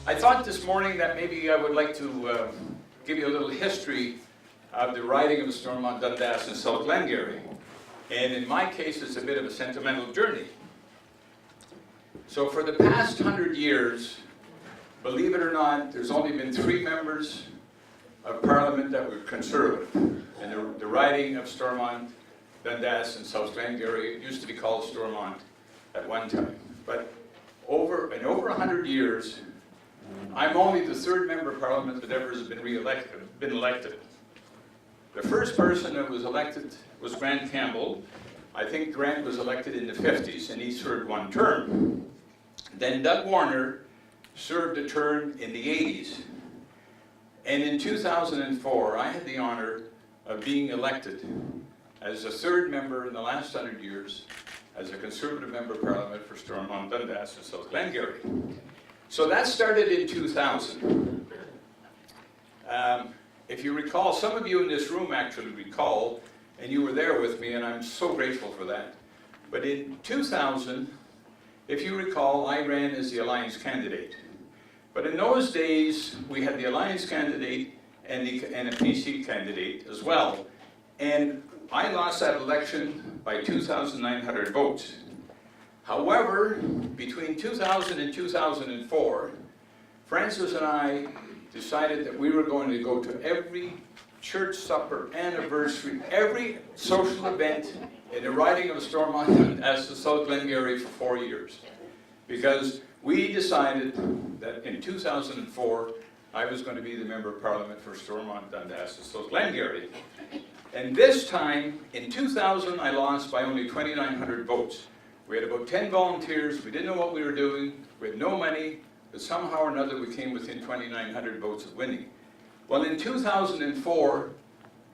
I thought this morning that maybe I would like to give you a little history of the riding of Stormont, Dundas, and South Glengarry. And in my case, it's a bit of a sentimental journey. So for the past 100 years, believe it or not, there's only been 3 members of Parliament that were Conservative. And the riding of Stormont, Dundas, and South Glengarry, it used to be called Stormont at one time. But over 100 years, I'm only the 3rd member of Parliament that ever has been elected. The first person that was elected was Grant Campbell. I think Grant was elected in the 50s, and he served 1 term. Then Doug Warner served a term in the 80s. And in 2004, I had the honor of being elected as the 3rd member in the last 100 years as a Conservative member of Parliament for Stormont, Dundas, and South Glengarry. So that started in 2000. If you recall, some of you in this room actually recall, and you were there with me, and I'm so grateful for that. But in 2000, if you recall, I ran as the Alliance candidate. But in those days, we had the Alliance candidate and a PC candidate as well. And I lost that election by 2,900 votes. However, between 2000 and 2004, Francis and I decided that we were going to go to every church supper, anniversary, every social event in the riding of Stormont as to South Glengarry for 4 years. Because we decided that in 2004, I was going to be the Member of Parliament for Stormont, Dundas, and South Glengarry. And this time, in 2000, I lost by only 2,900 votes. We had about 10 volunteers, we didn't know what we were doing, we had no money, but somehow or another we came within 2,900 votes of winning. Well, in 2004,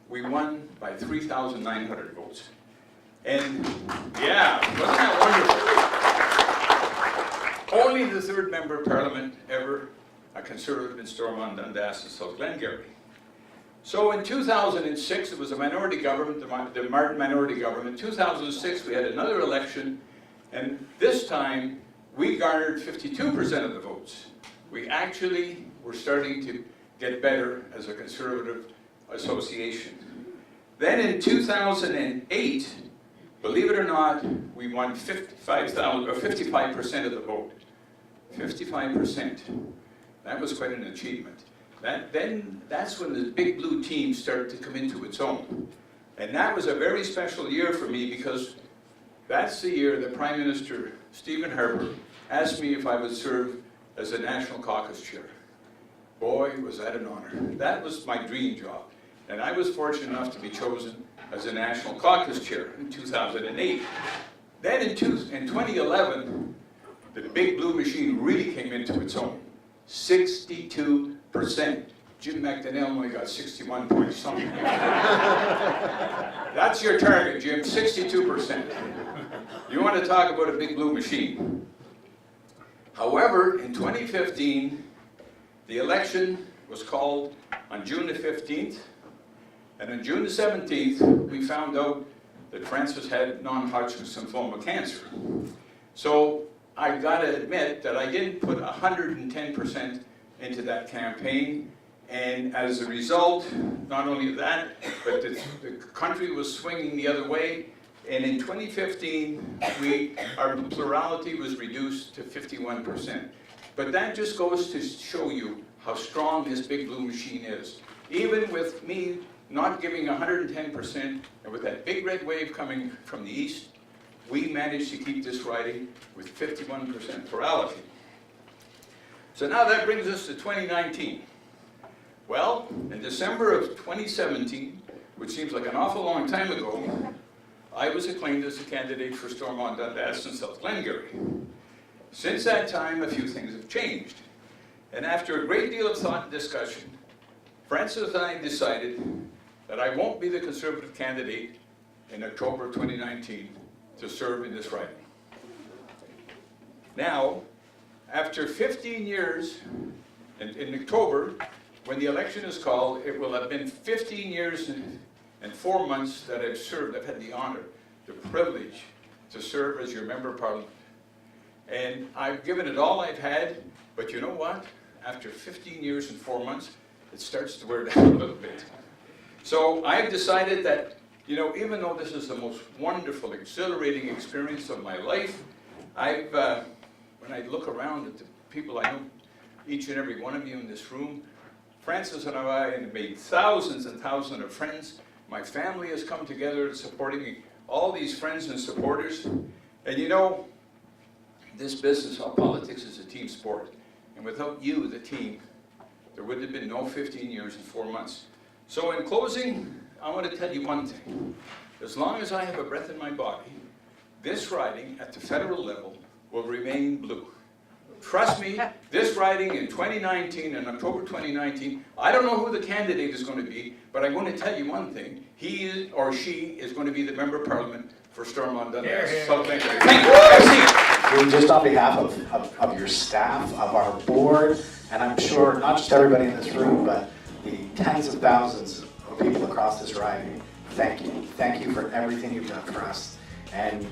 we won by 3,900 votes. And yeah, wasn't that wonderful? Only the 3rd member of Parliament ever a Conservative in Stormont, Dundas, and South Glengarry. So in 2006, it was a minority government, the Martin minority government. In 2006, we had another election, and this time, we garnered 52% of the votes. We actually were starting to get better as a Conservative association. Then in 2008, believe it or not, we won 55% of the vote. 55%. That was quite an achievement. That's when the big blue team started to come into its own. And that was a very special year for me because that's the year that Prime Minister Stephen Harper asked me if I would serve as the National Caucus Chair. Boy, was that an honor. That was my dream job. And I was fortunate enough to be chosen as the National Caucus Chair in 2008. Then in 2011, the big blue machine really came into its own. 62%. Jim McDonnell only got 61 point something. That's your target, Jim, 62%. You want to talk about a big blue machine. However, in 2015, the election was called on June the 15th, and on June the 17th, we found out that Francis had non-Hodgkin's lymphoma cancer. So I gotta admit that I didn't put 110% into that campaign, and as a result, not only that, but the country was swinging the other way, and in 2015, our plurality was reduced to 51%. But that just goes to show you how strong this big blue machine is. Even with me not giving 110%, and with that big red wave coming from the east, we managed to keep this riding with 51% plurality. So now that brings us to 2019. Well, in December of 2017, which seems like an awful long time ago, I was acclaimed as a candidate for Stormont, Dundas, and South Glengarry. Since that time, a few things have changed. And after a great deal of thought and discussion, Francis and I decided that I won't be the Conservative candidate in October of 2019 to serve in this riding. Now, after 15 years, in October, when the election is called, it will have been 15 years and 4 months that I've served. I've had the honor, the privilege to serve as your Member of Parliament. And I've given it all I've had, but you know what? after 15 years and 4 months, it starts to wear down a little bit. So I've decided that, you know, even though this is the most wonderful, exhilarating experience of my life, when I look around at the people I know, each and every one of you in this room, Francis and I have made thousands and thousands of friends. My family has come together supporting me, all these friends and supporters. And you know, this business of politics is a team sport. And without you, the team, there would have been no 15 years and 4 months. So in closing, I want to tell you one thing. As long as I have a breath in my body, this riding at the federal level will remain blue. Trust me, this riding in 2019, in October 2019, I don't know who the candidate is going to be, but I'm going to tell you one thing. He or she is going to be the Member of Parliament for Stormont, Dundas. So thank you. Thank you. Just on behalf of your staff, of our board, and I'm sure not just everybody in this room, but the tens of thousands of people across this riding, thank you. Thank you for everything you've done for us. And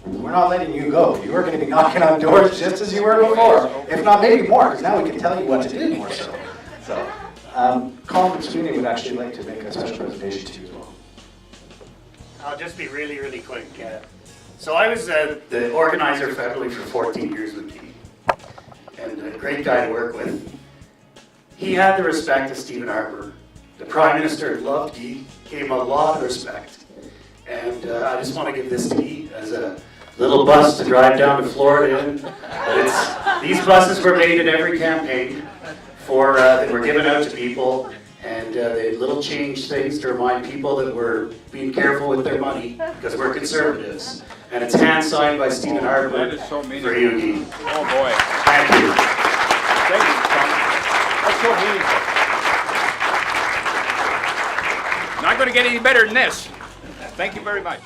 we're not letting you go. You are going to be knocking on doors just as you were before, if not maybe more, because now we can tell you what to do more so. Colin McSweeney would actually like to make a special presentation to you as well. I'll just be really, really quick. So I was the organizer federally for 14 years with Guy, and a great guy to work with. He had the respect of Stephen Harper. The Prime Minister loved Guy, gave him a lot of respect. And I just want to give this to Guy as a little bus to drive down to Florida in. These buses were made in every campaign that were given out to people, and they little change things to remind people that we're being careful with their money because we're conservatives. And it's hand signed by Stephen Harper so for you, Guy. Oh boy. Thank you. Thank you, Tom. That's so meaningful. Not going to get any better than this. Thank you very much.